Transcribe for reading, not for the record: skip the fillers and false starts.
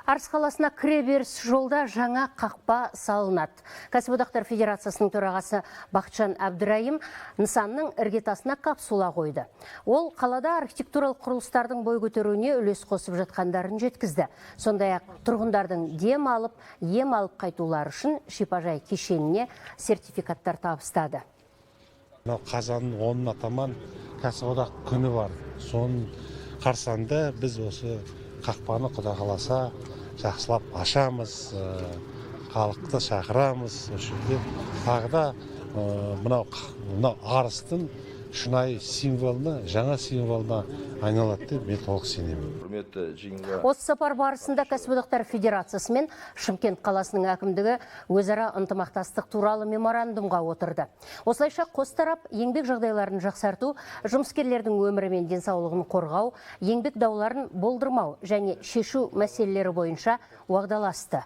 Арыс қаласына кіре беріс жолда жаңа қақпа салынады. Кәсіподақтар Федерациясының төрағасы Бақытжан Әбдірайым нысанның іргетасына капсула қойды. Ол қалада архитектуралық құрылыстардың бой көтеруіне үлес қосып жатқандарын жеткізді. Сондай-ақ тұрғындардың ем алып қайтулары үшін шипажай кешеніне сертификаттар табыстады. Қазанның 10-ына таман кәсіподақ күні бар. Соның қарсаңында біз осы қақпаны Құда қаласа жақсылап ашамыз, халықты шақырамыз. Тағы да мынау Арыстың шынайы символына, жаңа символына айналады деп мен толық сенемін. Осы сапар барысында Кәсіподақтар Федерациясы мен Шымкент қаласының әкімдігі өзара ынтымақтастық туралы меморандумға отырды. Осылайша қос тарап еңбек жағдайларын жақсарту, жұмыскерлердің өмірі мен денсаулығын қорғау, еңбек дауларын болдырмау және шешу мәселелері бойынша уағдаласты.